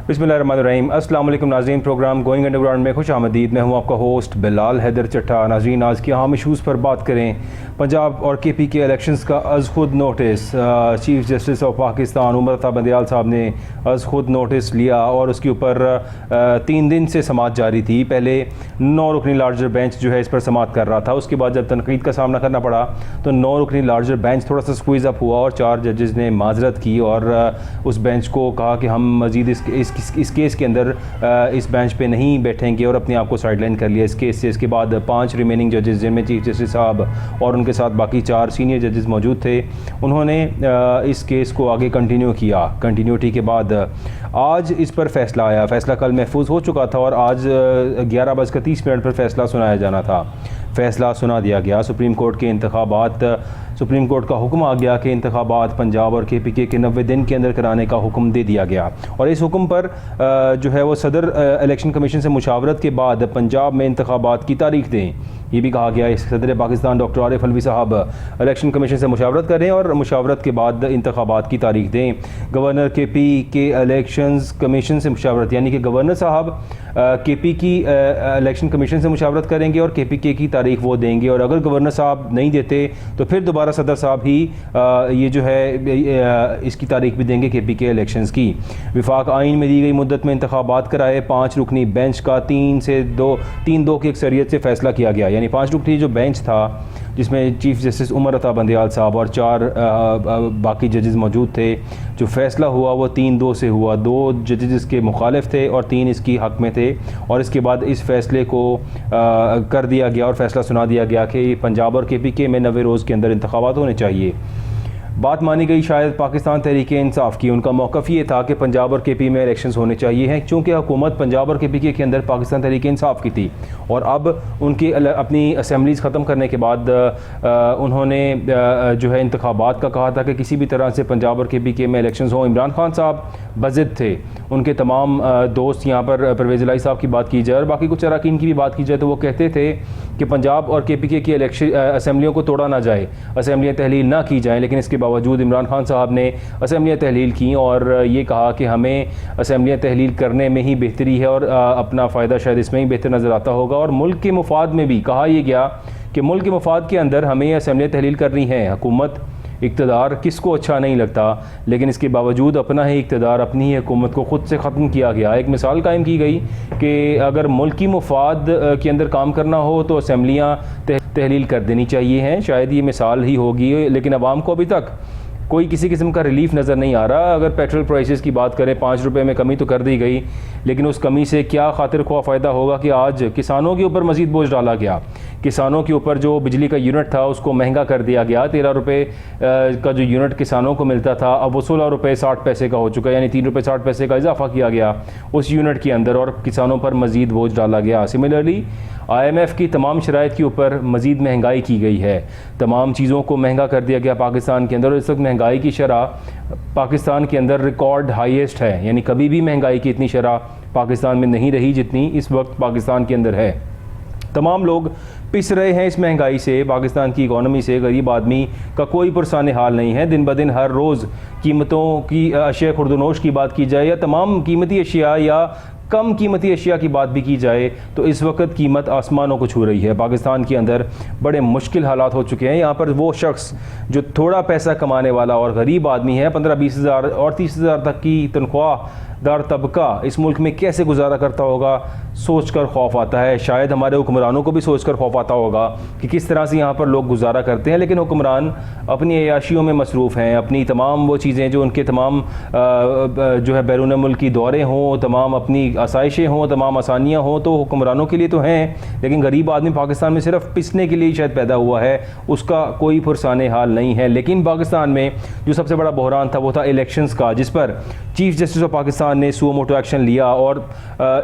बिस्मिल्लाहिर्रहमानिर्रहीम। अस्सलाम वालेकुम नाज़रीन, प्रोग्राम गोइंग अंडरग्राउंड में खुश आमदीद। मैं हूँ आपका होस्ट बिलाल हैदर चट्टा। नाज़रीन, आज के अहम इशूज़ पर बात करें। पंजाब और KP के इलेक्शंस का अज़ खुद notice chief justice of Pakistan Umar Ata Bandial साहब ने अज़ खुद नोटिस लिया और उसके ऊपर 3 दिन से समाअत जारी थी। पहले 9 रुकनी लार्जर बेंच जो है इस पर समाअत कर रहा था। उसके बाद जब तनकीद का सामना करना पड़ा तो 9 रुकनी लार्जर बेंच थोड़ा सा स्क्वीज़ अप हुआ और 4 जजेज़ ने माजरत की और उस बेंच को कहा कि हम मज़ीद इस केस के अंदर इस बेंच पे नहीं बैठेंगे और अपने आप को साइडलाइन कर लिया इस केस से। इसके बाद 5 रिमेनिंग जजेस जिनमें चीफ जस्टिस साहब और उनके साथ बाकी 4 सीनियर जजेस मौजूद थे, उन्होंने इस केस को आगे कंटिन्यू किया। कंटिन्यूटी के बाद आज इस पर फैसला आया। फ़ैसला कल महफूज हो चुका था और आज 11:30 पर फैसला सुनाया जाना था। फ़ैसला सुना दिया गया। सुप्रीम कोर्ट के इंतखाबात, सुप्रीम कोर्ट का हुक्म आ गया कि इंतखाबात पंजाब और KPK के 90 दिन के अंदर कराने का हुक्म दे दिया गया और इस हुक्म पर जो है वो सदर इलेक्शन कमीशन से मुशावरत के बाद पंजाब में इंतखाबात की तारीख दें। ये भी कहा गया है सदर पाकिस्तान डॉक्टर आरिफ अलवी साहब इलेक्शन कमीशन से मुशावरत करें और मुशावरत के बाद इंतखाबात की तारीख दें। गवर्नर KP के इलेक्शंस कमीशन से मुशावरत, यानी कि गवर्नर साहब KP की इलेक्शन कमीशन से मुशावरत करेंगे और KPK की तारीख वो देंगे और अगर गवर्नर साहब नहीं देते तो फिर दोबारा सदर साहब ही ये जो है इसकी तारीख भी देंगे KPK इलेक्शंस की। विफाक आइन में दी गई मुद्दत में इंतखाबात कराए। 5 रुकनी बेंच का 3-2 की अक्सरियत से फैसला किया गया। यानी 5 रुकनी जो बेंच था जिसमें चीफ जस्टिस उमर अता बंदियाल साहब और 4 बाकी जजेस मौजूद थे, जो फ़ैसला हुआ वो 3-2 से हुआ। 2 जजेस इसके मुखालिफ थे और 3 इसकी हक में थे और इसके बाद इस फैसले को कर दिया गया और फैसला सुना दिया गया कि पंजाब और KPK में 90 रोज़ के अंदर इंतखाबात होने चाहिए। बात मानी गई शायद पाकिस्तान तहरीक इंसाफ की। उनका मौक़िफ़ ये था कि पंजाब और KP में इलेक्शंस होने चाहिए हैं, चूँकि हुकूमत पंजाब और KPK के अंदर पाकिस्तान तहरीक इंसाफ की थी और अब उनकी अपनी असम्बलीज़ ख़त्म करने के बाद उन्होंने जो है इंतखाबात का कहा था कि किसी भी तरह से पंजाब और KPK में इलेक्शंस हों। इमरान खान साहब बज़िद थे, उनके तमाम दोस्त, यहाँ पर परवेज़ इलाही साहब की बात की जाए और बाकी कुछ अरकान की भी बात की जाए तो वो कहते थे कि पंजाब और KPK की इलेक्शन असम्बलियों को तोड़ा ना जाए, असम्बलियाँ तहलील ना की जाएँ। लेकिन इसके बावजूद इमरान खान साहब ने असम्बलियाँ तहलील की और ये कहा कि हमें असम्बलियाँ तहलील करने में ही बेहतरी है और अपना फ़ायदा शायद इसमें ही बेहतर नज़र आता होगा। और मुल्क के मुफाद में भी कहा यह गया कि मुल्क के मुफाद के अंदर हमें असम्बलियाँ तहलील करनी है। हुकूमत इक़्तिदार किसको अच्छा नहीं लगता, लेकिन इसके बावजूद अपना ही इक़्तिदार, अपनी ही हुकूमत को ख़ुद से ख़त्म किया गया। एक मिसाल कायम की गई कि अगर मुल्की मुफाद के अंदर काम करना हो तो असम्बलियाँ तहलील कर देनी चाहिए हैं। शायद ये मिसाल ही होगी, लेकिन अवाम को अभी तक कोई किसी किस्म का रिलीफ नज़र नहीं आ रहा। अगर पेट्रोल प्राइसेस की बात करें, 5 रुपये में कमी तो कर दी गई, लेकिन उस कमी से क्या खातिर ख्वाह फ़ायदा होगा कि आज किसानों के ऊपर मज़ीद बोझ डाला गया। किसानों के ऊपर जो बिजली का यूनिट था उसको महंगा कर दिया गया। 13 रुपये का जो यूनिट किसानों को मिलता था अब वो 16 रुपये 60 पैसे का हो चुका है, यानी 3 रुपये 60 पैसे का इजाफा किया गया उस यूनिट के अंदर और किसानों पर मज़ीद बोझ डाला गया। सिमिलरली IMF की तमाम शराइत के ऊपर मज़ीद महंगाई की गई है। तमाम चीज़ों को महंगा कर दिया गया पाकिस्तान के अंदर और इस वक्त महंगाई की शरह पाकिस्तान के अंदर रिकॉर्ड हाईएस्ट है। यानी कभी भी महंगाई की इतनी शरह पाकिस्तान में नहीं रही जितनी इस वक्त पाकिस्तान के अंदर है। तमाम लोग पिस रहे हैं इस महंगाई से, पाकिस्तान की इकॉनमी से। गरीब आदमी का कोई पुरसाने हाल नहीं है। दिन ब दिन हर रोज़ कीमतों की अशिया खुर्दनोश की बात की जाए या तमाम कीमती अशिया या कम कीमती अशिया की बात भी की जाए तो इस वक्त कीमत आसमानों को छू रही है। पाकिस्तान के अंदर बड़े मुश्किल हालात हो चुके हैं। यहाँ पर वो शख्स जो थोड़ा पैसा कमाने वाला और गरीब आदमी है, 15-20 हज़ार और 30 हज़ार तक की तनख्वाहदार तबका इस मुल्क में कैसे गुजारा करता होगा, सोच कर खौफ आता है। शायद हमारे हुक्मरानों को भी सोच कर खौफ आता होगा कि किस तरह से यहाँ पर लोग गुजारा करते हैं, लेकिन हुक्मरान अपनी अयाशियों में मसरूफ़ हैं। अपनी तमाम वो चीज़ें जो उनके तमाम जो है बैरून मुल्क की दौरे हों, तमाम अपनी आसाइशें हों, तमाम आसानियाँ हों, तो हुक्मरानों के लिए तो हैं, लेकिन गरीब आदमी पाकिस्तान में सिर्फ पिसने के लिए शायद पैदा हुआ है, उसका कोई पुरसाने हाल नहीं है। लेकिन पाकिस्तान में जो सबसे बड़ा बहरान था वो था इलेक्शंस का, जिस पर चीफ जस्टिस ऑफ पाकिस्तान ने सुओ मोटो एक्शन लिया और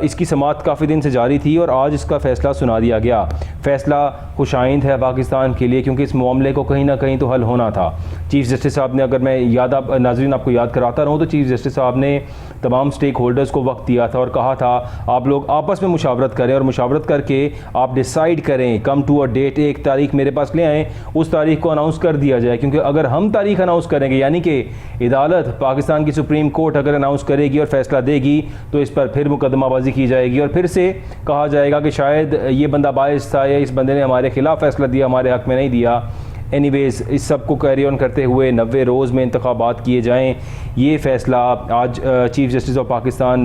इसकी समाअत काफ़ी दिन से जारी थी और आज इसका फ़ैसला सुना दिया गया। फ़ैसला खुशाइंद है पाकिस्तान के लिए क्योंकि इस मामले को कहीं ना कहीं तो हल होना था। चीफ जस्टिस साहब ने, अगर मैं नाज़रीन आपको याद कराता रहूँ तो चीफ जस्टिस साहब ने तमाम स्टेक होल्डर्स को वक्त दिया था और कहा था आप लोग आपस में मुशावरत करें और मुशावरत करके आप डिसाइड करें, कम टू अ डेट, एक तारीख मेरे पास ले आएँ, उस तारीख को अनाउंस कर दिया जाए। क्योंकि अगर हम तारीख अनाउंस करेंगे, यानी कि अदालत, पाकिस्तान की सुप्रीम कोर्ट अगर अनाउंस करेगी और फैसला देगी तो इस पर फिर मुकदमाबाजी की जाएगी और फिर से कहा जाएगा कि शायद ये बंदा बाइस था या इस बंदे ने हमारे खिलाफ फैसला दिया, हमारे हक़ में नहीं दिया। एनीवेज़ इस सब को कैरी ऑन करते हुए 90 रोज़ में इंतखाबात किए जाएँ, ये फ़ैसला आज चीफ़ जस्टिस ऑफ पाकिस्तान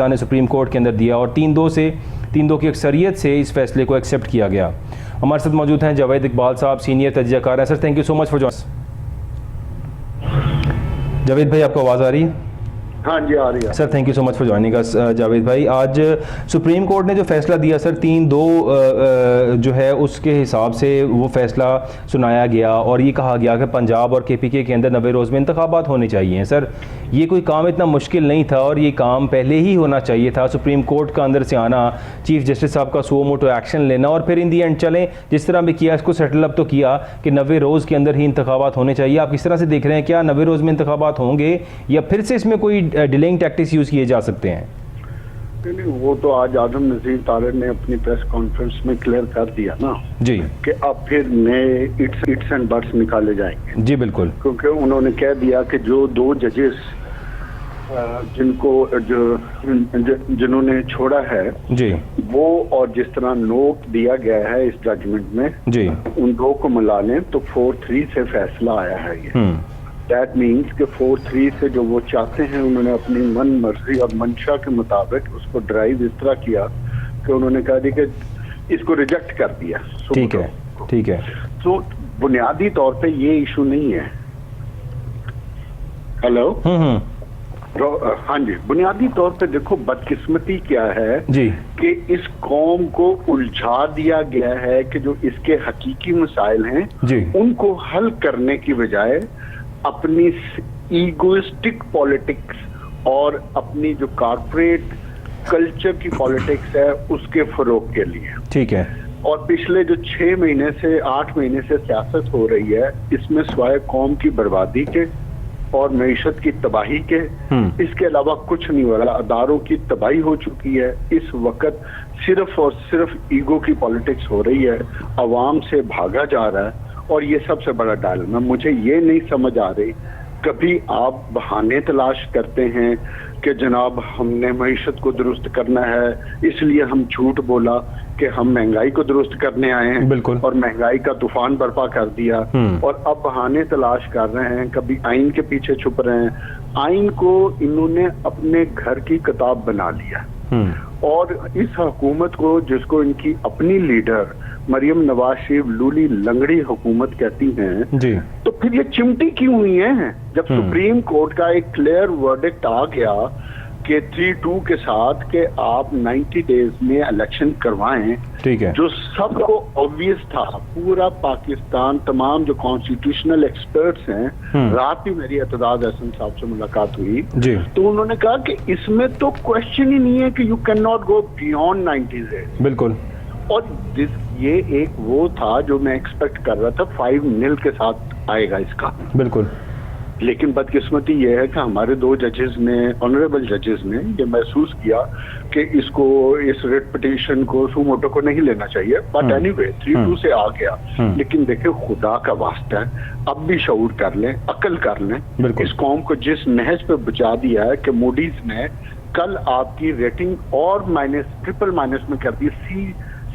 ने सुप्रीम कोर्ट के अंदर दिया और 3-2 की अक्सरियत से इस फैसले को एक्सेप्ट किया गया। हमारे साथ मौजूद हैं जावेद इकबाल साहब, सीनियर तज्ज़ियाकार हैं। Sir thank you so much for joining. Javed भाई आपको आवाज़ आ रही है? हाँ जी आ रही है sir. Thank you so much for joining us. Javed भाई, आज सुप्रीम कोर्ट ने जो फैसला दिया सर 3-2 जो है उसके हिसाब से वो फैसला सुनाया गया और ये कहा गया कि पंजाब और KPK के अंदर 90 रोज़ में इंतखाबात होने चाहिए। सर ये कोई काम इतना मुश्किल नहीं था और ये काम पहले ही होना चाहिए था। सुप्रीम कोर्ट का अंदर से आना, चीफ जस्टिस साहब का सो मोटो एक्शन लेना और फिर इन दी एंड चलें जिस तरह भी किया, इसको सेटल अप तो किया कि 90 रोज़ के अंदर ही इंतखाबात होने चाहिए। आप किस तरह से देख रहे हैं, क्या 90 रोज़ में इंतखाबात होंगे या फिर से इसमें कोई डिलेइंग टैक्टिक्स यूज़ किए जा सकते हैं? नहीं, वो तो आज आजम नज़ीर तारिक ने अपनी प्रेस कॉन्फ्रेंस में क्लियर कर दिया ना जी कि अब फिर नए इट्स एंड बट्स निकाले जाएंगे। जी बिल्कुल, क्योंकि उन्होंने कह दिया कि जो 2 जजेस जिन्होंने छोड़ा है जी, वो और जिस तरह नोट दिया गया है इस जजमेंट में जी, उन 2 को मिला लें तो 4-3 से फैसला आया है ये। दैट मीन्स कि 4-3 से जो वो चाहते हैं उन्होंने अपनी मन मर्जी और मंशा के मुताबिक उसको ड्राइव इस तरह किया कि उन्होंने कहा कि इसको रिजेक्ट कर दिया। ठीक है, ठीक है। तो बुनियादी तौर पे ये इशू नहीं है। हेलो हाँ जी, बुनियादी तौर पे देखो बदकिस्मती क्या है जी कि इस कौम को उलझा दिया गया है कि जो इसके हकीकी मसाइल हैं जी, उनको हल करने की बजाय अपनी ईगोइस्टिक पॉलिटिक्स और अपनी जो कॉर्पोरेट कल्चर की पॉलिटिक्स है उसके फरोग के लिए। ठीक है। और पिछले जो 6 महीने से 8 महीने से सियासत हो रही है इसमें सिवाय कौम की बर्बादी के और मईशत की तबाही के इसके अलावा कुछ नहीं हो रहा। अदारों की तबाही हो चुकी है। इस वक्त सिर्फ और सिर्फ ईगो की पॉलिटिक्स हो रही है, अवाम से भागा जा रहा है और ये सबसे बड़ा डायलेमा। मुझे ये नहीं समझ आ रही, कभी आप बहाने तलाश करते हैं कि जनाब हमने मईशत को दुरुस्त करना है इसलिए हम झूठ बोला कि हम महंगाई को दुरुस्त करने आए हैं बिल्कुल, और महंगाई का तूफान बर्पा कर दिया और अब बहाने तलाश कर रहे हैं, कभी आइन के पीछे छुप रहे हैं। आइन को इन्होंने अपने घर की किताब बना लिया और इस हुकूमत को, जिसको इनकी अपनी लीडर मरियम नवाज शरीफ लूली लंगड़ी हुकूमत कहती हैं जी, तो फिर ये चिमटी क्यों हुई है? जब सुप्रीम कोर्ट का एक क्लियर वर्डिक्ट आ गया कि 3-2 के साथ कि आप 90 डेज में इलेक्शन करवाएं, ठीक है, जो सबको ऑब्वियस था, पूरा पाकिस्तान, तमाम जो कॉन्स्टिट्यूशनल एक्सपर्ट्स हैं, रात भी मेरी एतजाज हसन साहब से मुलाकात हुई जी, तो उन्होंने कहा कि इसमें तो क्वेश्चन ही नहीं है कि you can not go beyond 90 days बिल्कुल। और ये एक वो था जो मैं एक्सपेक्ट कर रहा था 5-0 के साथ आएगा इसका बिल्कुल। लेकिन बदकिस्मती ये है कि हमारे 2 जजेस ने, ऑनरेबल जजेस ने ये महसूस किया कि इसको, इस रिट पिटीशन को, सुमोटो को नहीं लेना चाहिए। बट एनीवे 3-2 से आ गया। लेकिन देखिए खुदा का वास्ता है, अब भी शऊर कर लें, अकल कर लें। इस कौम को जिस नहज पे बचा दिया है कि मूडीज ने कल आपकी रेटिंग और ट्रिपल माइनस में कर दी,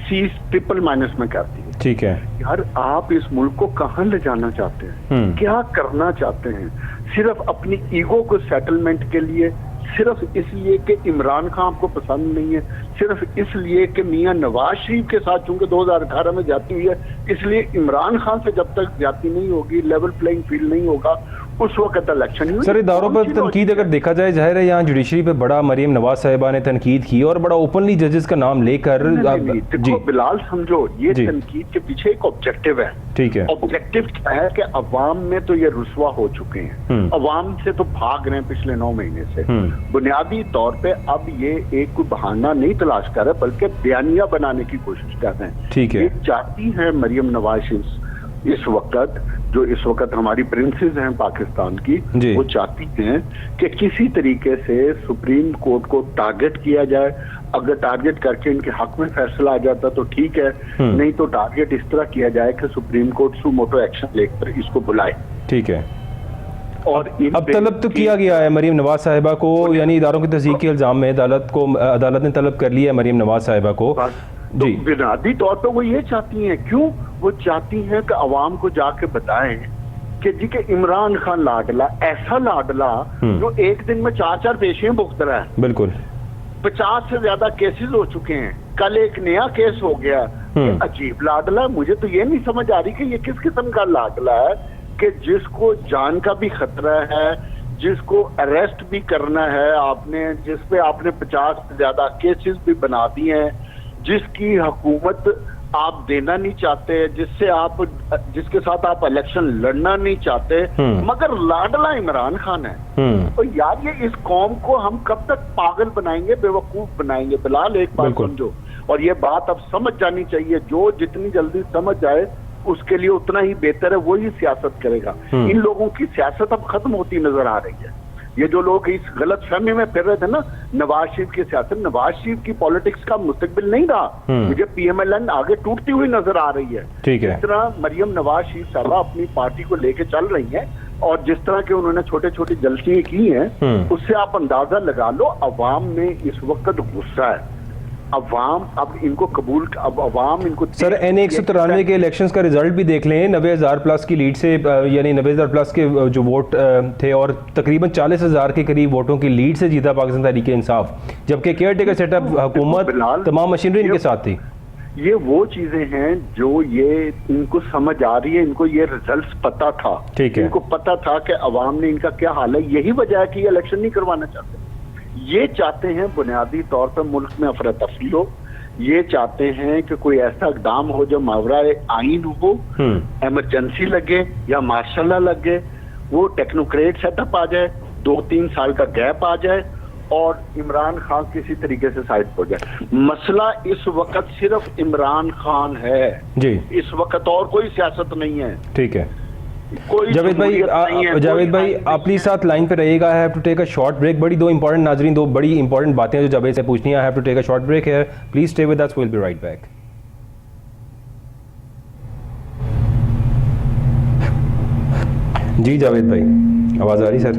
सी ट्रिपल माइनस में कर दी। ठीक है यार, आप इस मुल्क को कहाँ ले जाना चाहते हैं? क्या करना चाहते हैं? सिर्फ अपनी ईगो को सेटलमेंट के लिए, सिर्फ इसलिए कि इमरान खान आपको पसंद नहीं है, सिर्फ इसलिए कि मियां नवाज शरीफ के साथ चूंकि 2018 में जाती हुई है, इसलिए इमरान खान से जब तक जाती नहीं होगी, लेवल प्लेइंग फील्ड नहीं होगा, उस वक्त इलेक्शन। सर इदारों पर तनकीद अगर देखा जाए, जाहिर है यहाँ जुडिशरी पे बड़ा मरियम नवाज साहिबा ने तनकीद की और बड़ा ओपनली जजेस का नाम लेकर। देखो बिलाल, समझो ये तनकीद के पीछे एक ऑब्जेक्टिव है। ठीक है, ऑब्जेक्टिव क्या है कि अवाम में तो ये रुस्वा हो चुके हैं, अवाम से तो भाग रहे हैं पिछले 9 महीने से। बुनियादी तौर पे अब ये एक कोई बहाना नहीं तलाश कर रहे बल्कि बयानिया बनाने की कोशिश कर रहे हैं। ठीक है, चाहती है मरियम नवाज शरीफ इस वक्त, जो इस वक्त हमारी प्रिंसेस हैं पाकिस्तान की, वो चाहती हैं कि किसी तरीके से सुप्रीम कोर्ट को टारगेट किया जाए। अगर टारगेट करके इनके हक में फैसला आ जाता तो ठीक है, नहीं तो टारगेट इस तरह किया जाए कि सुप्रीम कोर्ट सुमोटो एक्शन लेकर इसको बुलाए। ठीक है, और अब तलब तो किया गया है मरीम नवाज साहिबा को, यानी इदारों की तस्दीक के इल्ज़ाम में अदालत ने तलब कर लिया है मरीम नवाज साहिबा को। तो बुनियादी तौर पर वो ये चाहती हैं, क्यों वो चाहती हैं कि अवाम को जाके बताएं कि जी के इमरान खान लाडला, ऐसा लाडला जो एक दिन में 4-4 पेशियां भुगत रहा है। बिल्कुल 50 से ज्यादा केसेस हो चुके हैं, कल एक नया केस हो गया। अजीब लाडला, मुझे तो ये नहीं समझ आ रही कि ये किस किस्म का लाडला है कि जिसको जान का भी खतरा है, जिसको अरेस्ट भी करना है आपने, जिसपे आपने 50 से ज्यादा केसेस भी बना दिए हैं, जिसकी हुकूमत आप देना नहीं चाहते, जिसके साथ आप इलेक्शन लड़ना नहीं चाहते, मगर लाडला इमरान खान है। तो यार ये इस कौम को हम कब तक पागल बनाएंगे, बेवकूफ बनाएंगे? बिलाल एक बात समझो, और ये बात अब समझ जानी चाहिए, जो जितनी जल्दी समझ जाए उसके लिए उतना ही बेहतर है, वही सियासत करेगा। इन लोगों की सियासत अब खत्म होती नजर आ रही है। ये जो लोग इस गलत फहमी में फिर रहे थे ना, नवाज शरीफ की सियासत, नवाज शरीफ की पॉलिटिक्स का मुस्तकबिल नहीं रहा। मुझे PMLN आगे टूटती हुई नजर आ रही है। ठीक है। जिस तरह मरियम नवाज शरीफ साहब अपनी पार्टी को लेके चल रही हैं और जिस तरह के उन्होंने छोटे छोटी जलसियां की हैं, उससे आप अंदाजा लगा लो अवाम में इस वक्त गुस्सा है। अवाम अब इनको कबूल, अब अवाम इनको सर NA 193 के इलेक्शंस का रिजल्ट भी देख लें, 90,000 प्लस की लीड से, यानी 90,000 प्लस के जो वोट थे और तकरीबन 40,000 के करीब वोटों की लीड से जीता पाकिस्तान तहरीक इंसाफ, जबकि केयर टेकर सेटअप हुकूमत तमाम मशीनरी इनके साथ थी। ये वो चीजें हैं जो ये इनको समझ आ रही है, इनको ये रिजल्ट्स पता था, ठीक है, इनको पता था कि अवाम ने इनका क्या हाल है। यही वजह है कि ये इलेक्शन नहीं करवाना चाहते। ये चाहते हैं बुनियादी तौर पर मुल्क में अफरा तफरी हो, ये चाहते हैं कि कोई ऐसा इकदाम हो जो मावरा आइन हो, इमरजेंसी लगे या मार्शल लगे, वो टेक्नोक्रेट सेटअप आ जाए, 2-3 साल का गैप आ जाए और इमरान खान किसी तरीके से साइड हो जाए। मसला इस वक्त सिर्फ इमरान खान है जी, इस वक्त और कोई सियासत नहीं है। ठीक है जावेद भाई आप प्लीज साथ लाइन पे रहिएगा। I have to take a short break. बड़ी दो बड़ी इंपॉर्टेंट बातें जो जावेद से पूछनी है। I have to take a short break है, please stay with us, we will be right back. जी जावेद भाई आवाज आ रही सर?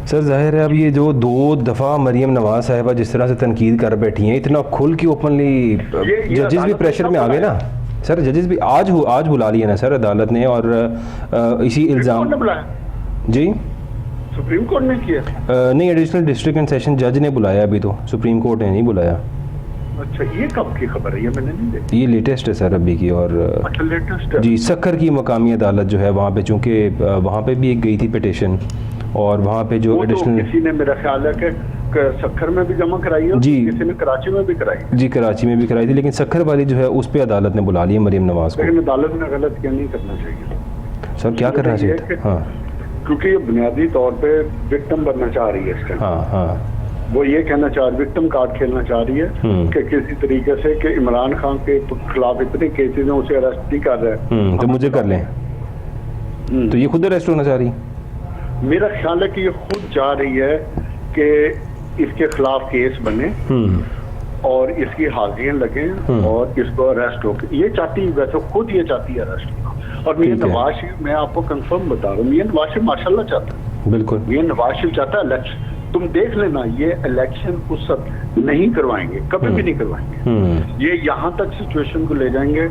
सर जाहिर है अब ये जो 2 दफ़ा मरियम नवाज साहिबा जिस तरह से तनकीद कर बैठी हैं, इतना खुल के ओपनली, जजेस भी प्रेशर में आ गए ना सर, जजेस भी आज बुला लिया ना सर अदालत ने, और इसी इल्ज़ाम जी सुप्रीम कोर्ट ने किया नहीं, एडिशनल डिस्ट्रिक्ट एंड सेशन जज ने बुलाया, अभी तो सुप्रीम कोर्ट ने नहीं बुलाया। अच्छा ये कब की खबर है? ये मैंने नहीं देखी। ये लेटेस्ट है सर अभी की। और अच्छा लेटेस्ट है जी, सक्खर की मकामी अदालत जो है वहाँ पे, चूँकि वहाँ पे भी एक गई थी पिटिशन, और वहाँ पे जो एडिशनल किसी ने मेरा ख्याल है कि सक्खर में भी जमा कराई है जी, किसी ने कराची में भी कराई जी, कराची में भी कराई थी, लेकिन सक्खर वाली जो है उस पर अदालत ने बुला लिया मरियम नवाज को। लेकिन अदालत ने गलत क्या नहीं करना चाहिए सर, क्या करना चाहिए? हाँ, क्योंकि ये बुनियादी तौर पे विक्टिम बनना चाह रही है इसका। हाँ, वो ये कहना चाह रही, विक्टिम कार्ड खेलना चाह रही है कि किसी तरीके से कि इमरान खान के खिलाफ इतने केसेस हैं, उसे अरेस्ट नहीं कर रहे तो मुझे कर लें, तो ये खुद अरेस्ट होना चाह रही। मेरा ख्याल है कि ये खुद चाह रही है कि इसके खिलाफ केस बने और इसकी हाजिरियां लगे और इसको अरेस्ट हो। ये चाहती, वैसे खुद ये चाहती है अरेस्ट। और मियां नवाज शरीफ, मैं आपको कंफर्म बता रहा हूँ, मियां नवाज शरीफ माशाल्लाह चाहता है, बिल्कुल मियां नवाज शरीफ चाहता है इलेक्शन। तुम देख लेना, ये इलेक्शन उस सब नहीं करवाएंगे, कभी भी नहीं करवाएंगे। ये यहाँ तक सिचुएशन को ले जाएंगे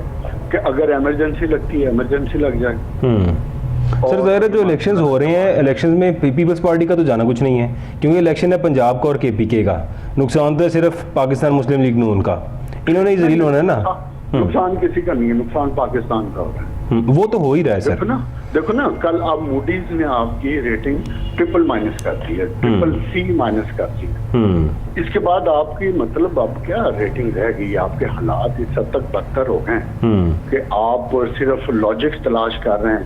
कि अगर इमरजेंसी लगती है, इमरजेंसी लग जाए। सर ज़ाहिर जो इलेक्शंस हो रहे हैं, इलेक्शंस में पीपल्स पार्टी का तो जाना कुछ नहीं है, क्योंकि इलेक्शन है पंजाब का और KPK का। नुकसान तो सिर्फ पाकिस्तान मुस्लिम लीग नून का, इन्होंने ही जलील होना है ना। नुकसान किसी का नहीं है, नुकसान पाकिस्तान का हो रहा है। वो तो हो ही रहा है सर। देखो ना कल अब मूडीज ने आपकी रेटिंग ट्रिपल- कर दी है, CC- कर दी है। इसके बाद आपकी मतलब अब क्या रेटिंग रह गई? आपके हालात इस हद तक बदतर हो गए कि आप सिर्फ लॉजिक्स तलाश कर रहे हैं,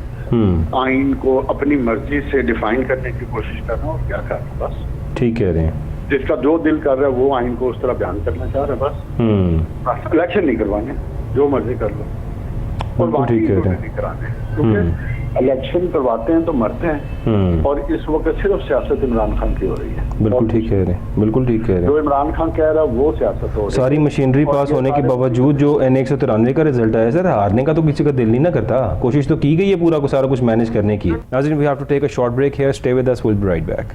आइन को अपनी मर्जी से डिफाइन करने की कोशिश कर रहे हैं, और क्या कर रहे हैं बस। ठीक कह रहे हैं, जिसका जो दिल कर रहा है वो आइन को उस तरह बयान करना चाह रहे हैं बस। इलेक्शन नहीं करवाने, जो मर्जी कर लो। और बाकी नहीं कराने, क्योंकि इलेक्शन करवाते हैं तो मरते हैं, और इस वक्त सिर्फ सियासत इमरान खान की हो रही है। बिल्कुल ठीक कह रहे हैं, बिल्कुल ठीक कह रहे हैं। जो इमरान खान कह रहा है वो सियासत हो रही है। सारी मशीनरी पास होने के बावजूद जो N193 का रिजल्ट आया सर, हारने का तो किसी का दिल नहीं ना करता। कोशिश तो की गई है पूरा को सारा कुछ मैनेज करने की। नाज़रीन, we have to take a short break here, stay with us, will be right back.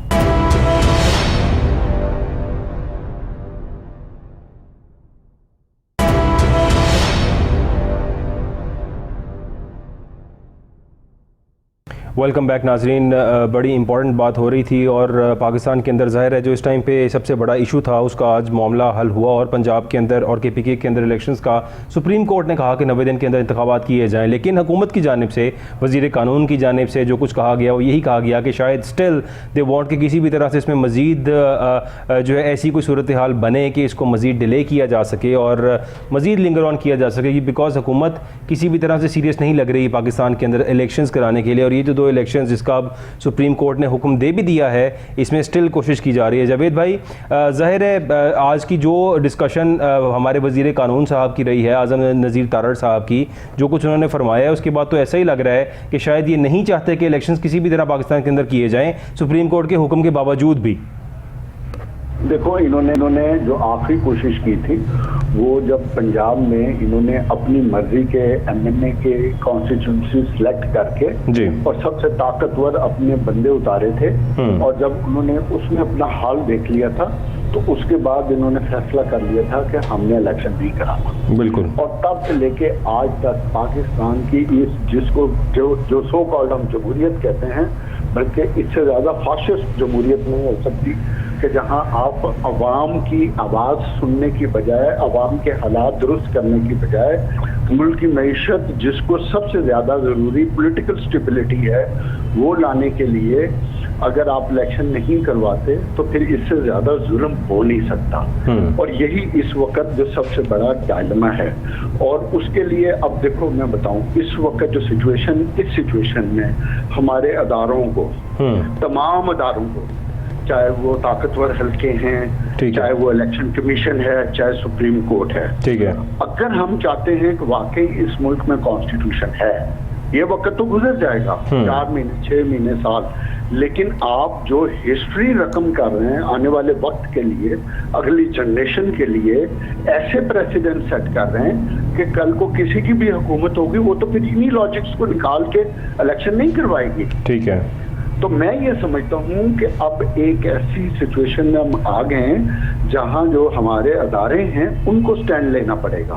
Welcome back नाजरीन। बड़ी इंपॉर्टेंट बात हो रही थी और पाकिस्तान के अंदर ज़ाहिर है जो इस टाइम पे सबसे बड़ा इशू था उसका आज मामला हल हुआ, और पंजाब के अंदर और KPK के अंदर इलेक्शंस का सुप्रीम कोर्ट ने कहा कि 90 दिन के अंदर इंतखाबात किए जाएं, लेकिन हुकूमत की जानिब से, वज़ीर कानून की जानिब से जो कुछ कहा गया वो यही कहा गया कि शायद स्टिल दे वांट कि किसी भी तरह से इसमें मज़ीद जो है ऐसी कोई सूरत हाल बने कि इसको मज़ीद डिले किया जा सके और मज़ीद लिंगर ऑन किया जा सके, बिकॉज हुकूमत किसी भी तरह से सीरियस नहीं लग रही पाकिस्तान के अंदर इलेक्शंस कराने के लिए। और ये जो 2 इलेक्शंस जिसका अब सुप्रीम कोर्ट ने हुक्म दे भी दिया है, इसमें स्टिल कोशिश की जा रही है। जावेद भाई, ज़ाहिर है आज की जो डिस्कशन हमारे वज़ीर कानून साहब की रही है, आज़म नज़ीर तारड़ साहब की, जो कुछ उन्होंने फरमाया है उसके बाद तो ऐसा ही लग रहा है कि शायद ये नहीं चाहते कि इलेक्शंस किसी भी तरह पाकिस्तान के अंदर किए जाएं, सुप्रीम कोर्ट के हुक्म के बावजूद भी। देखो, इन्होंने जो आखिरी कोशिश की थी वो जब पंजाब में इन्होंने अपनी मर्जी के MNA के कॉन्स्टिट्यूंसी सिलेक्ट करके जी, और सबसे ताकतवर अपने बंदे उतारे थे, और जब उन्होंने उसमें अपना हाल देख लिया था तो उसके बाद इन्होंने फैसला कर लिया था कि हमने इलेक्शन नहीं कराना। बिल्कुल। और तब से लेके आज तक पाकिस्तान की इस जिसको जो सो कॉल्ड हम जमहूरियत कहते हैं, बल्कि इससे ज्यादा फाशिस्ट जमहूरियत नहीं हो सकती कि जहां आप अवाम की आवाज सुनने की बजाय, अवाम के हालात दुरुस्त करने की बजाय, मुल्क की मईशत जिसको सबसे ज्यादा जरूरी पॉलिटिकल स्टेबिलिटी है वो लाने के लिए अगर आप इलेक्शन नहीं करवाते तो फिर इससे ज्यादा जुल्म हो नहीं सकता। और यही इस वक्त जो सबसे बड़ा डायलेमा है। और उसके लिए अब देखो, मैं बताऊं, इस वक्त जो इस सिचुएशन में हमारे अदारों को, तमाम अदारों को, चाहे वो ताकतवर हल्के हैं, चाहे वो इलेक्शन कमीशन है, चाहे सुप्रीम कोर्ट है, ठीक है, अगर हम चाहते हैं कि वाकई इस मुल्क में कॉन्स्टिट्यूशन है, ये वक्त तो गुजर जाएगा, 4 महीने, 6 महीने, साल, लेकिन आप जो हिस्ट्री रकम कर रहे हैं आने वाले वक्त के लिए, अगली जनरेशन के लिए ऐसे प्रेसिडेंट सेट कर रहे हैं कि कल को किसी की भी हुकूमत होगी वो तो फिर इन्हीं लॉजिक्स को निकाल के इलेक्शन नहीं करवाएगी। ठीक है। तो मैं ये समझता हूँ कि अब एक ऐसी सिचुएशन में हम आ गए हैं जहाँ जो हमारे अदारे हैं उनको स्टैंड लेना पड़ेगा,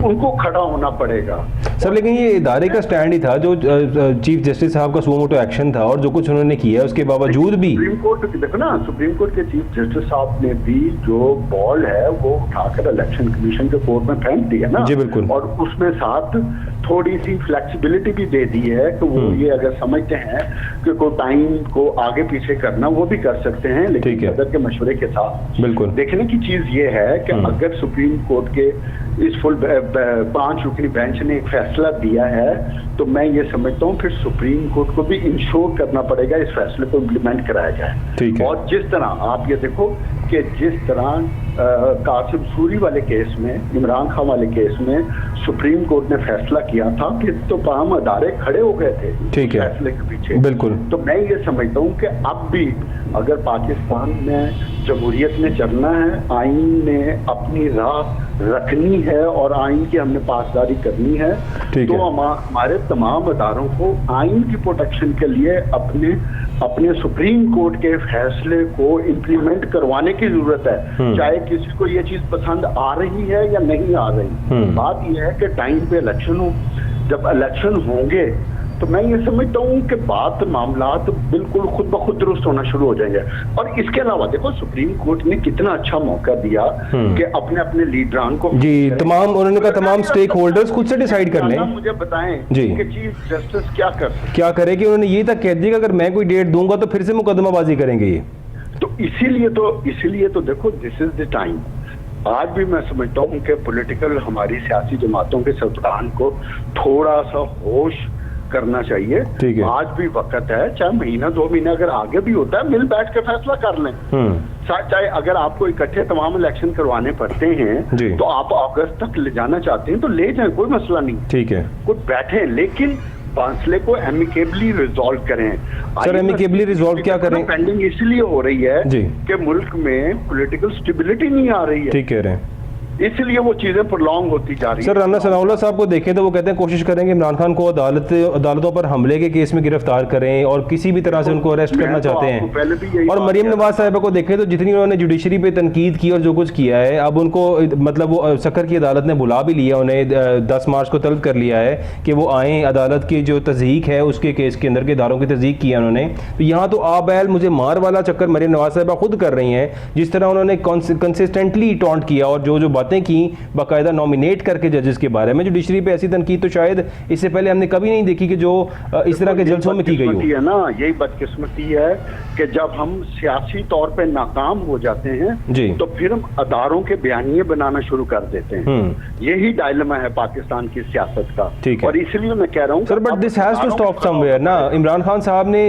उनको खड़ा होना पड़ेगा। सर, लेकिन ये इदारे का स्टैंड ही था जो चीफ जस्टिस साहब का सुओ मोटो एक्शन था, और जो कुछ उन्होंने किया उसके बावजूद भी सुप्रीम कोर्ट देखो ना, सुप्रीम कोर्ट के चीफ जस्टिस साहब ने भी जो बॉल है वो उठाकर इलेक्शन कमीशन के कोर्ट में फेंक दिया ना। जी बिल्कुल। और उसमें साथ थोड़ी सी फ्लेक्सिबिलिटी भी दे दी है कि वो ये अगर समझते हैं कि कोई टाइम को आगे पीछे करना वो भी कर सकते हैं, लेकिन सदर के मशवरे के साथ। बिल्कुल। देखने की चीज ये है कि अगर सुप्रीम कोर्ट के इस फुल 5 रुकनी बेंच ने एक फैसला दिया है तो मैं ये समझता हूँ फिर सुप्रीम कोर्ट को भी इंश्योर करना पड़ेगा इस फैसले को इम्प्लीमेंट कराया जाए। और जिस तरह आप ये देखो कि जिस तरह कासिम सूरी वाले केस में, इमरान खान वाले केस में सुप्रीम कोर्ट ने फैसला किया था कि तो तमाम अदारे खड़े हो गए थे फैसले के पीछे। बिल्कुल। तो मैं ये समझता हूँ कि अब भी अगर पाकिस्तान में जमहूरियत में चलना है, आइन ने अपनी राह रखनी है और आइन की हमने पासदारी करनी है, तो हमारे तमाम अदारों को आइन की प्रोटेक्शन के लिए अपने सुप्रीम कोर्ट के फैसले को इम्प्लीमेंट करवाने की जरूरत है, चाहे किसी को ये चीज पसंद आ रही है या नहीं आ रही। बात यह है कि टाइम पे इलेक्शन हो, जब इलेक्शन होंगे तो मैं ये समझता हूँ कि बात मामलात बिल्कुल खुद ब खुद दुरुस्त होना शुरू हो जाएंगे। और इसके अलावा देखो सुप्रीम कोर्ट ने कितना अच्छा मौका दिया कि अपने अपने लीडरान को जी तमाम, उन्होंने कहा तमाम स्टेक होल्डर्स खुद से डिसाइड कर लें। मुझे बताएं जी कि चीफ जस्टिस क्या करेगी। उन्होंने ये तक कह दिया कि अगर मैं कोई डेट दूंगा तो फिर से मुकदमाबाजी करेंगे ये। तो इसीलिए तो देखो दिस इज द टाइम। आज भी मैं समझता हूँ कि पॉलिटिकल हमारी सियासी जमातों के सरबराहान को थोड़ा सा होश करना चाहिए। ठीक है। आज भी वक्त है, चाहे महीना 2 महीने अगर आगे भी होता है, मिल बैठ के फैसला कर लें। चाहे अगर आपको इकट्ठे तमाम इलेक्शन करवाने पड़ते हैं तो आप अगस्त तक ले जाना चाहते हैं तो ले जाएं, कोई मसला नहीं। ठीक है, कुछ बैठे, लेकिन मसले को एमिकेबली रिजॉल्व करें। सर एमिकेबली रिजॉल्व क्या करें? पेंडिंग इसलिए हो रही है कि मुल्क में पॉलिटिकल स्टेबिलिटी नहीं आ रही है। ठीक कह रहे हैं, इसलिए वो चीजें प्रोलॉन्ग होती जा रही है। सर राना सनाउल्लाह साहब को देखें तो वो कहते हैं कोशिश करेंगे इमरान खान को अदालतों पर हमले के केस में गिरफ्तार करें और किसी भी तरह से उनको अरेस्ट करना चाहते हैं। और मरियम नवाज साहिबा को देखें तो जितनी उन्होंने जुडिशरी पे तनकीद की और जो कुछ किया है, अब उनको मतलब वो सकर की अदालत ने बुला भी लिया, उन्हें 10 मार्च को तलब कर लिया है कि वो आएँ। अदालत की जो तस्दीक है उसके केस के अंदर के इदारों की तस्दीक किया उन्होंने। तो यहाँ तो आबैल मुझे मार वाला चक्कर मरियम नवाज साहिबा खुद कर रही हैं, जिस तरह उन्होंने कंसिस्टेंटली टॉन्ट किया और जो बातें की बाकायदा नॉमिनेट करके जजेस के बारे में। जुडिशरी पे ऐसी तनकीद तो शायद इससे पहले हमने कभी नहीं देखी कि जो इस तरह के जलसों में की गई हो। है ना, यही बदकिस्मती है कि जब हम सियासी तौर पे नाकाम हो जाते हैं तो फिर हम अदारों के बयानिए बनाना शुरू कर देते हैं। यही डायलेमा है पाकिस्तान की सियासत का। और इसलिए मैं कह रहा हूँ sir, but this has to stop somewhere ना। इमरान खान साहब ने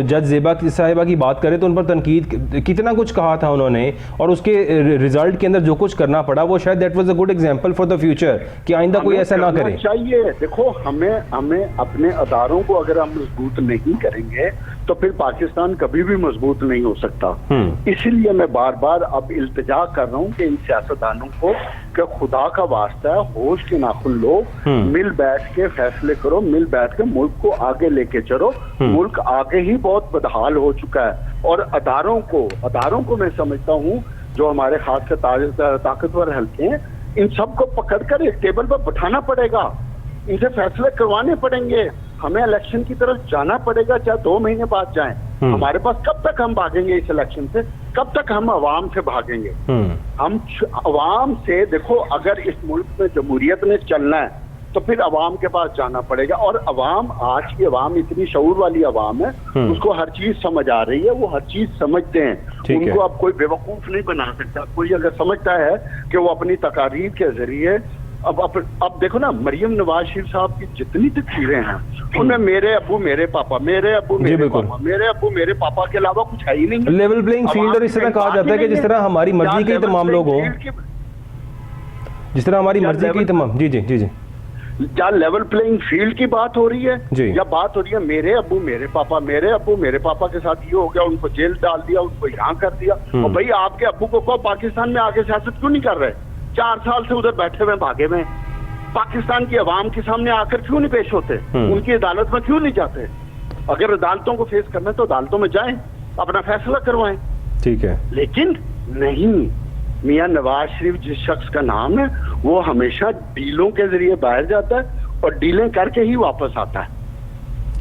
जज ज़ेबा साहिबा की बात करें तो उन पर तनकीद कितना कुछ कहा था उन्होंने, और उसके रिजल्ट के अंदर जो कुछ करना पड़ा वो शायद that was a good example for the future कि आइंदा कोई ऐसा ना करे। चाहिए देखो, हमें अपने अदारों को अगर हम मजबूत नहीं करेंगे तो फिर पाकिस्तान कभी भी मजबूत नहीं हो सकता। इसीलिए मैं बार बार अब इल्तिजा कर रहा हूँ कि इन सियासतदानों को कि खुदा का वास्ता है, होश के नाखुन लो, मिल बैठ के फैसले करो, मिल बैठ के मुल्क को आगे लेके चलो। मुल्क आगे ही बहुत बदहाल हो चुका है और अदारों को मैं समझता हूँ जो हमारे खास से ताकतवर हल्के हैं, इन सबको पकड़कर एक टेबल पर बैठाना पड़ेगा, इनसे फैसले करवाने पड़ेंगे। हमें इलेक्शन की तरफ जाना पड़ेगा, चाहे 2 महीने बाद जाएं। हमारे पास कब तक हम भागेंगे इस इलेक्शन से? कब तक हम अवाम से भागेंगे? हम अवाम से, देखो अगर इस मुल्क में जमहूरियत में चलना है तो फिर अवाम के पास जाना पड़ेगा। और अवाम, आज की अवाम इतनी शऊर वाली अवाम है, उसको हर चीज समझ आ रही है, वो हर चीज समझते हैं। उनको अब कोई बेवकूफ नहीं बना सकता। कोई अगर समझता है कि वो अपनी तकारीर के जरिए अब देखो ना, मरियम नवाज शरीफ साहब की जितनी तकरीरें हैं उनमें मेरे अब्बू मेरे पापा, मेरे अब्बू मेरे पापा, मेरे अब्बू मेरे पापा के अलावा कुछ है ही नहीं। लेवल प्लेइंग फील्ड, और इस तरह कहा जाता है कि जिस तरह हमारी मर्जी के तमाम लोग हों, जिस तरह हमारी मर्जी की तमाम। जी जी जी जी क्या लेवल प्लेइंग फील्ड की बात हो रही है या बात हो रही है मेरे अब्बू मेरे पापा, मेरे अब्बू मेरे पापा के साथ ये हो गया, उनको जेल डाल दिया, उनको यहाँ कर दिया। और भाई आपके अब्बू को कहो पाकिस्तान में आके सियासत क्यों नहीं कर रहे? 4 साल से उधर बैठे हुए भागे में, पाकिस्तान की अवाम के सामने आकर क्यों नहीं पेश होते? उनकी अदालत में क्यों नहीं जाते? अगर अदालतों को फेस करना है तो अदालतों में जाएं, अपना फैसला करवाएं। ठीक है, लेकिन नहीं, मियां नवाज शरीफ जिस शख्स का नाम है वो हमेशा डीलों के जरिए बाहर जाता है और डीलें करके ही वापस आता है।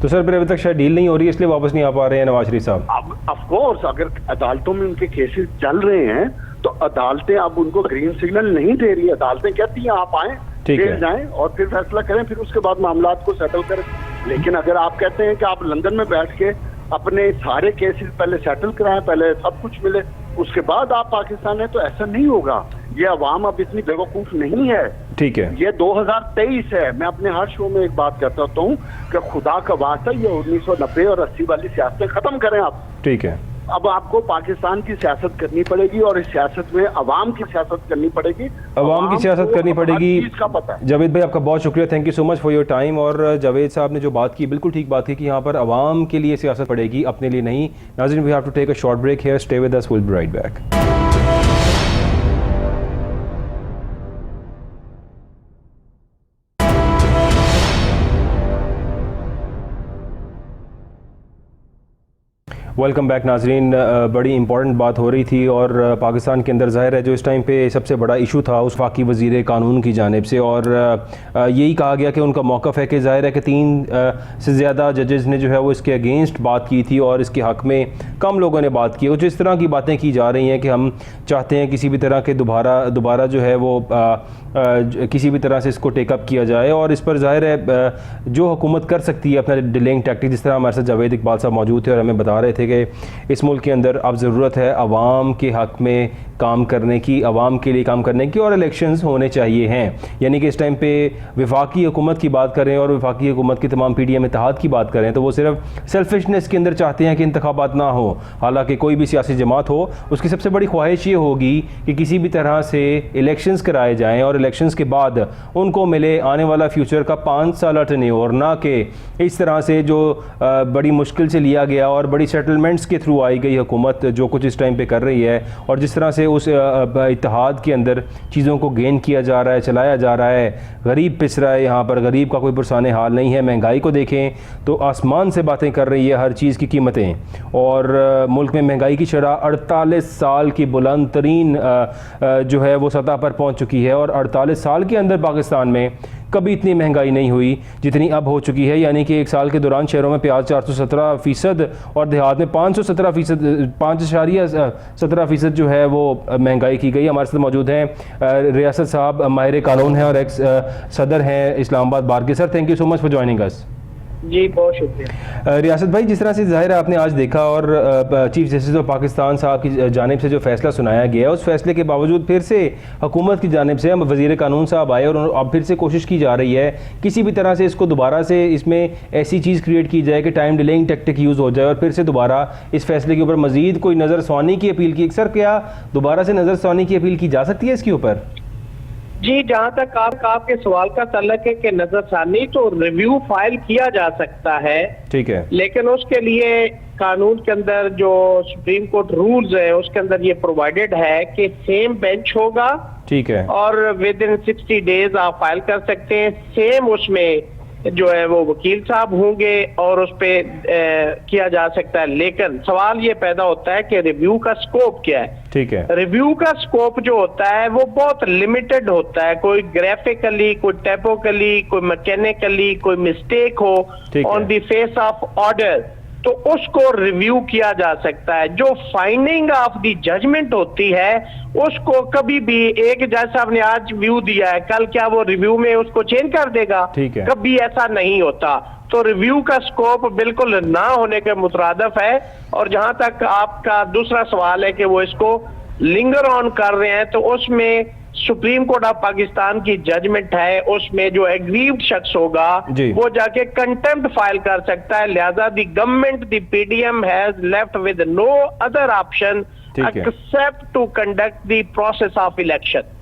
तो सर फिर अभी तक शायद डील नहीं हो रही है, इसलिए वापस नहीं आ पा रहे हैं नवाज शरीफ साहब। अब ऑफ कोर्स अगर अदालतों में उनके केसेस चल रहे हैं तो अदालतें अब उनको ग्रीन सिग्नल नहीं दे रही। अदालतें कहती हैं आप आए, फिर जाएं और फिर फैसला करें, फिर उसके बाद मामला को सेटल करें। लेकिन अगर आप कहते हैं कि आप लंदन में बैठ के अपने सारे केसेस पहले सेटल कराएं, पहले सब कुछ मिले, उसके बाद आप पाकिस्तान है, तो ऐसा नहीं होगा। ये अवाम अब इतनी बेवकूफ नहीं है। ठीक है, ये 2023 है। मैं अपने हर शो में एक बात कहता हूँ कि खुदा का वास्ता ये 1990 और 80 वाली सियासतें खत्म करें आप। ठीक है, अब आपको पाकिस्तान की सियासत करनी पड़ेगी और इस सियासत में अवाम की सियासत करनी पड़ेगी। अवाम की सियासत करनी पड़ेगी। का पता है। जावेद भाई आपका बहुत शुक्रिया, thank you so much for your time. और जावेद साहब ने जो बात की बिल्कुल ठीक बात की कि यहाँ पर अवाम के लिए सियासत पड़ेगी, अपने लिए नहीं। नाज़रीन, we have to take a short break here, stay with us, will be right back. Welcome back नाजरीन। बड़ी इंपॉर्टेंट बात हो रही थी और पाकिस्तान के अंदर ज़ाहिर है जो इस टाइम पे सबसे बड़ा इशू था उस वफाकी वज़ीर कानून की जानिब से, और यही कहा गया कि उनका मौक़िफ़ है कि ज़ाहिर है कि 3 से ज़्यादा जजेज़ ने जो है वो इसके अगेंस्ट बात की थी और इसके हक़ में कम लोगों ने बात की। और जिस तरह की बातें की जा रही हैं कि हम चाहते हैं किसी भी तरह के दोबारा जो है वो किसी भी तरह से इसको टेकअप किया जाए, और इस पर ज़ाहिर है जो हुकूमत कर सकती है अपना डिलेइंग टैक्टिक, जिस तरह हमारे साथ जावेद इकबाल साहब मौजूद थे और हमें बता रहे थे कि इस मुल्क के अंदर अब ज़रूरत है अवाम के हक़ में काम करने की, आवाम के लिए काम करने की, और इलेक्शंस होने चाहिए हैं। यानी कि इस टाइम पे वफाकी हुकूमत की बात करें और वफाकी हुकूमत की तमाम PDM इत्तेहाद की बात करें तो वो सिर्फ सेल्फिशनेस के अंदर चाहते हैं कि इंतखाबात ना हो। हालांकि कोई भी सियासी जमात हो उसकी सबसे बड़ी ख्वाहिश ये होगी कि किसी भी तरह से इलेक्शंस कराए जाएँ और इलेक्शंस के बाद उनको मिले आने वाला फ्यूचर का 5 साल टेन्योर, ना कि इस तरह से जो बड़ी मुश्किल से लिया गया और बड़ी सेटलमेंट्स के थ्रू आई गई हुकूमत जो कुछ इस टाइम पे कर रही है, और जिस तरह से उस इत्तेहाद के अंदर चीज़ों को गेन किया जा रहा है, चलाया जा रहा है। गरीब पिस रहा है, यहाँ पर गरीब का कोई पुरसान हाल नहीं है। महंगाई को देखें तो आसमान से बातें कर रही है हर चीज़ की कीमतें, और मुल्क में महंगाई की शरह 48 साल की बुलंद तरीन जो है वो सतह पर पहुँच चुकी है। और 48 साल के अंदर पाकिस्तान में कभी इतनी महंगाई नहीं हुई जितनी अब हो चुकी है। यानी कि एक साल के दौरान शहरों में प्याज 417% और देहात में 517%, 5.17% जो है वो महंगाई की गई। हमारे साथ मौजूद हैं रियासत साहब, माहिर कानून हैं और एक्स सदर हैं इस्लामाबाद बार के। Sir, thank you so much for joining us. जी, बहुत शुक्रिया। रियासत भाई, जिस तरह से ज़ाहिर है आपने आज देखा और चीफ जस्टिस ऑफ पाकिस्तान साहब की जानिब से जो फैसला सुनाया गया है, उस फैसले के बावजूद फिर से हुकूमत की जानिब से वज़ीर कानून साहब आए और अब फिर से कोशिश की जा रही है किसी भी तरह से इसको दोबारा से इसमें ऐसी चीज़ क्रिएट की जाए कि टाइम डिलेइंग टैक्टिक यूज़ हो जाए और फिर से दोबारा इस फैसले के ऊपर मज़ीद कोई नज़रसानी की अपील की। सर, क्या दोबारा से नज़रसानी की अपील की जा सकती है इसके ऊपर? जी, जहाँ तक आपके सवाल का तल्लक है कि नजरसानी तो रिव्यू फाइल किया जा सकता है, ठीक है, लेकिन उसके लिए कानून के अंदर जो सुप्रीम कोर्ट रूल्स है उसके अंदर ये प्रोवाइडेड है कि सेम बेंच होगा, ठीक है, और विद इन 60 डेज आप फाइल कर सकते हैं। सेम उसमें जो है वो वकील साहब होंगे और उस पे किया जा सकता है। लेकिन सवाल ये पैदा होता है कि रिव्यू का स्कोप क्या है, ठीक है। रिव्यू का स्कोप जो होता है वो बहुत लिमिटेड होता है। कोई ग्राफिकली, कोई टाइपोकली, कोई मैकेनिकली कोई मिस्टेक हो on the face of order तो उसको रिव्यू किया जा सकता है। जो फाइंडिंग ऑफ द जजमेंट होती है उसको कभी भी एक जज साहब ने आज व्यू दिया है, कल क्या वो रिव्यू में उसको चेंज कर देगा? कभी ऐसा नहीं होता। तो रिव्यू का स्कोप बिल्कुल ना होने के मुतरादफ है। और जहां तक आपका दूसरा सवाल है कि वो इसको लिंगर ऑन कर रहे हैं, तो उसमें सुप्रीम कोर्ट ऑफ पाकिस्तान की जजमेंट है, उसमें जो एग्रीव्ड शख्स होगा वो जाके कंटेम्प्ट फाइल कर सकता है। लिहाजा the government, the PDM has left with no other option except to conduct the process of election.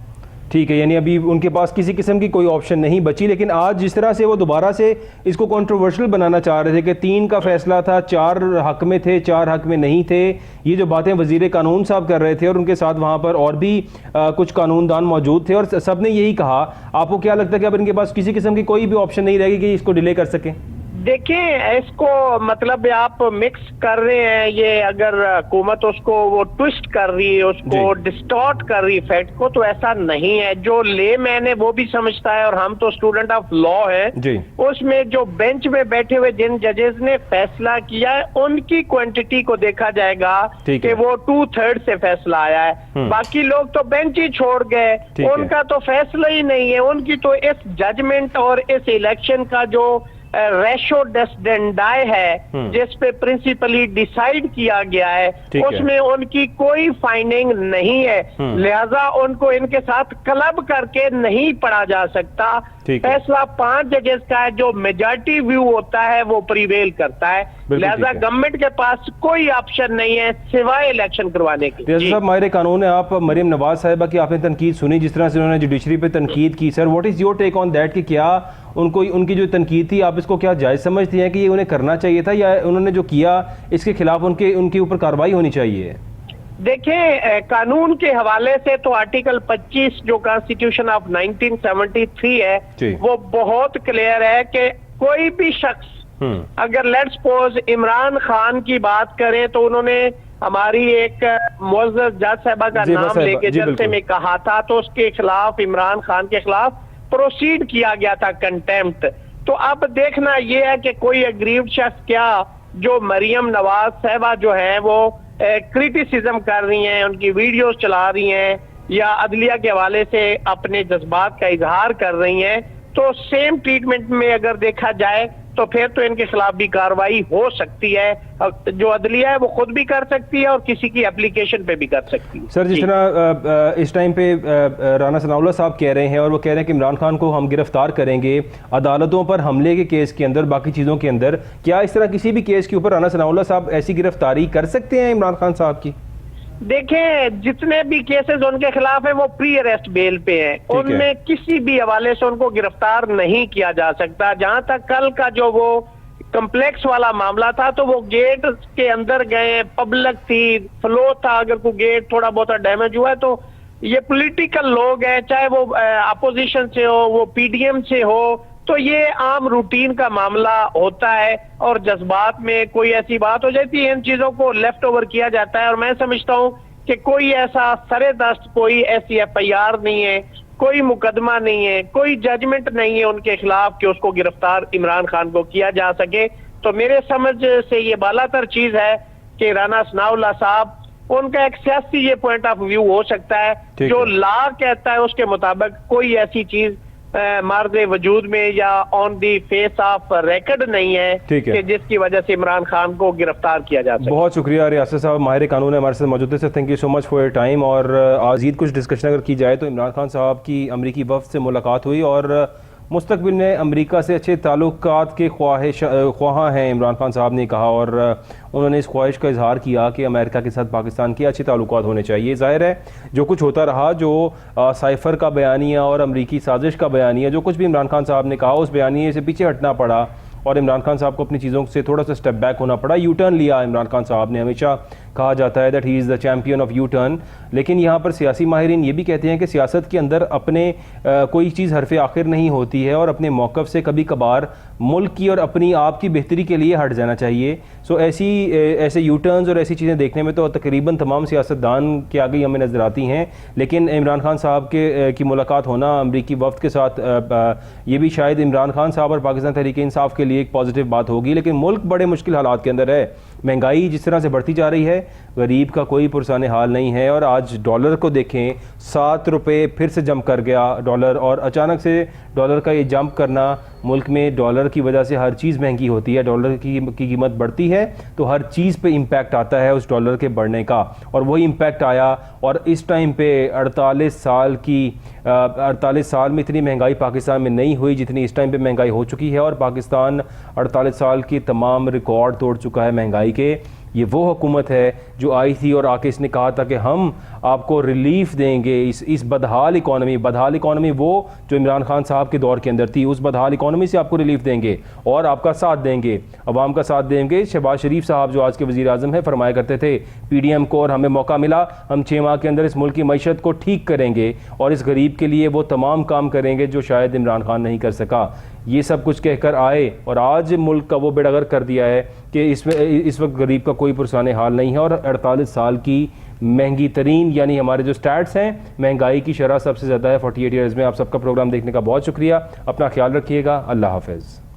ठीक है, यानी अभी उनके पास किसी किस्म की कोई ऑप्शन नहीं बची। लेकिन आज जिस तरह से वो दोबारा से इसको कंट्रोवर्शियल बनाना चाह रहे थे कि 3 का फैसला था, 4 हक में थे, 4 हक में नहीं थे, ये जो बातें वजीर कानून साहब कर रहे थे और उनके साथ वहाँ पर और भी कुछ कानूनदान मौजूद थे और सब ने यही कहा, आपको क्या लगता है कि अब इनके पास किसी किस्म की कोई भी ऑप्शन नहीं रहेगी कि इसको डिले कर सकें? देखिए, इसको मतलब आप मिक्स कर रहे हैं। ये अगर हुकूमत उसको वो ट्विस्ट कर रही है, उसको डिस्टॉर्ट कर रही है फैक्ट को, तो ऐसा नहीं है। जो ले मैंने वो भी समझता है और हम तो स्टूडेंट ऑफ लॉ है, उसमें जो बेंच में बैठे हुए जिन जजेस ने फैसला किया है उनकी क्वांटिटी को देखा जाएगा कि वो 2/3 से फैसला आया है। बाकी लोग तो बेंच ही छोड़ गए, उनका तो फैसला ही नहीं है। उनकी तो इस जजमेंट और इस इलेक्शन का जो रेशो डेस्डेंडाई है जिस पे प्रिंसिपली डिसाइड किया गया है, उसमें उनकी कोई फाइंडिंग नहीं है। लिहाजा उनको इनके साथ क्लब करके नहीं पढ़ा जा सकता। फैसला 5 जजेस का है, जो मेजॉरिटी व्यू होता है वो प्रिवेल करता है। लिहाजा गवर्नमेंट के पास कोई ऑप्शन नहीं है सिवाय इलेक्शन करवाने के। साहब, माहिर कानून है आप, मरियम नवाज साहिबा की आपने तनकीद सुनी, जिस तरह से उन्होंने जुडिशरी पे तनकीद की। Sir, what is your take on that कि क्या उनको उनकी जो तनकीद थी आप इसको क्या जायज़ समझती हैं कि ये उन्हें करना चाहिए था, या उन्होंने जो किया इसके खिलाफ उनके ऊपर कार्रवाई होनी चाहिए? देखिए, कानून के हवाले से तो आर्टिकल 25 जो कॉन्स्टिट्यूशन ऑफ 1973 है वो बहुत क्लियर है कि कोई भी शख्स अगर लेट्स सपोज इमरान खान की बात करें तो उन्होंने हमारी एक मुअज़्ज़ज़ जज साहिबा का नाम लेके जलसे में कहा था, तो उसके खिलाफ, इमरान खान के खिलाफ प्रोसीड किया गया था कंटेम्प्ट। तो अब देखना यह है कि कोई अग्रीव्ड शख्स क्या जो मरियम नवाज साहिबा जो है वो क्रिटिसिज्म कर रही हैं, उनकी वीडियोस चला रही हैं या अदलिया के हवाले से अपने जज्बात का इजहार कर रही हैं, तो सेम ट्रीटमेंट में अगर देखा जाए तो फिर तो इनके खिलाफ भी कार्रवाई हो सकती है। जो अदलिया है वो खुद भी कर सकती है और किसी की एप्लीकेशन पे भी कर सकती है। सर, जिस तरह इस टाइम पे राना सनाउल्लाह साहब कह रहे हैं और वो कह रहे हैं कि इमरान खान को हम गिरफ्तार करेंगे अदालतों पर हमले के केस के अंदर, बाकी चीज़ों के अंदर, क्या इस तरह किसी भी केस के ऊपर राना सनाउल्लाह साहब ऐसी गिरफ्तारी कर सकते हैं इमरान खान साहब की? देखें, जितने भी केसेस उनके खिलाफ है वो प्री अरेस्ट बेल पे हैं, उनमें किसी भी हवाले से उनको गिरफ्तार नहीं किया जा सकता। जहां तक कल का जो वो कम्प्लेक्स वाला मामला था, तो वो गेट के अंदर गए, पब्लिक थी, फ्लो था, अगर कोई गेट थोड़ा बहुत डैमेज हुआ है तो ये पॉलिटिकल लोग हैं, चाहे वो अपोजिशन से हो, वो पीडीएम से हो, तो ये आम रूटीन का मामला होता है और जज्बात में कोई ऐसी बात हो जाती है, इन चीजों को लेफ्ट ओवर किया जाता है। और मैं समझता हूं कि कोई ऐसा सरेदस्त कोई ऐसी एफआईआर नहीं है, कोई मुकदमा नहीं है, कोई जजमेंट नहीं है उनके खिलाफ कि उसको गिरफ्तार इमरान खान को किया जा सके। तो मेरे समझ से ये बालातर चीज है कि राना सनाउल्लाह साहब, उनका एक सियासी ये पॉइंट ऑफ व्यू हो सकता है, जो लॉ कहता है उसके मुताबिक कोई ऐसी चीज मार्ज़े वजूद में या on the face of record नहीं है कि जिसकी वजह से इमरान खान को गिरफ्तार किया जा सके। बहुत शुक्रिया रियासत साहब, माहिर कानून है हमारे साथ मौजूद है sir. Thank you so much for your time. और आज़ीद कुछ डिस्कशन अगर की जाए तो इमरान खान साहब की अमरीकी वफ़द से मुलाकात हुई और मुस्तकबिल में अमेरिका से अच्छे ताल्लुकात के ख्वाह हैं इमरान खान साहब ने कहा, और उन्होंने इस ख्वाहिश का इजहार किया कि अमेरिका के साथ पाकिस्तान के अच्छे ताल्लुकात होने चाहिए। ज़ाहिर है जो कुछ होता रहा, जो साइफ़र का बयानिया और अमरीकी साजिश का बयानिया, जो कुछ भी इमरान खान साहब ने कहा, उस बयानिए से पीछे हटना पड़ा और इमरान खान साहब को अपनी चीज़ों से थोड़ा सा स्टेप बैक होना पड़ा। यू टर्न लिया इमरान खान साहब ने। हमेशा कहा जाता है that he is the champion of U turn, लेकिन यहाँ पर सियासी माहिरीन ये भी कहते हैं कि सियासत के अंदर अपने कोई चीज़ हरफ आखिर नहीं होती है और अपने मौक़िफ़ से कभी कभार मुल्क की और अपनी आप की बेहतरी के लिए हट जाना चाहिए। सो ऐसे यू टर्न्स और ऐसी चीज़ें देखने में तो तकरीबन तमाम सियासतदान के आगे हमें नज़र आती हैं, लेकिन इमरान खान साहब की मुलाकात होना अमरीकी वफ़द के साथ ये भी शायद इमरान खान साहब और पाकिस्तान तहरीक इंसाफ के लिए एक पॉजिटिव बात होगी। लेकिन मुल्क बड़े मुश्किल हालात के अंदर है, महंगाई जिस तरह से बढ़ती जा रही है, गरीब का कोई पुरसाने हाल नहीं है। और आज डॉलर को देखें, 7 रुपये फिर से जंप कर गया डॉलर, और अचानक से डॉलर का ये जंप करना, मुल्क में डॉलर की वजह से हर चीज़ महंगी होती है, डॉलर की कीमत बढ़ती है तो हर चीज़ पे इम्पैक्ट आता है उस डॉलर के बढ़ने का, और वही इम्पैक्ट आया। और इस टाइम पे 48 साल में इतनी महंगाई पाकिस्तान में नहीं हुई जितनी इस टाइम पे महंगाई हो चुकी है, और पाकिस्तान 48 साल की तमाम रिकॉर्ड तोड़ चुका है महंगाई के। ये वो हुकूमत है जो आई थी और आके इसने कहा था कि हम आपको रिलीफ देंगे इस बदहाल इकॉनमी वो जो इमरान खान साहब के दौर के अंदर थी, उस बदहाल इकॉनमी से आपको रिलीफ देंगे और आपका साथ देंगे, अवाम का साथ देंगे। शहबाज शरीफ साहब जो आज के वज़ीर आज़म हैं फरमाया करते थे पीडीएम को, और हमें मौका मिला, हम 6 माह के अंदर इस मुल्क की मईशत को ठीक करेंगे और इस गरीब के लिए वो तमाम काम करेंगे जो शायद इमरान खान नहीं कर सका। ये सब कुछ कहकर आए और आज मुल्क का वो बेड़ा गर्क कर दिया है कि इस वक्त गरीब का कोई पुरसाने हाल नहीं है। और 48 साल की महंगी तरीन, यानी हमारे जो स्टैट्स हैं, महंगाई की शरह सबसे ज़्यादा है 48 ईयर्स में। आप सबका प्रोग्राम देखने का बहुत शुक्रिया। अपना ख्याल रखिएगा। अल्लाह हाफ़िज़।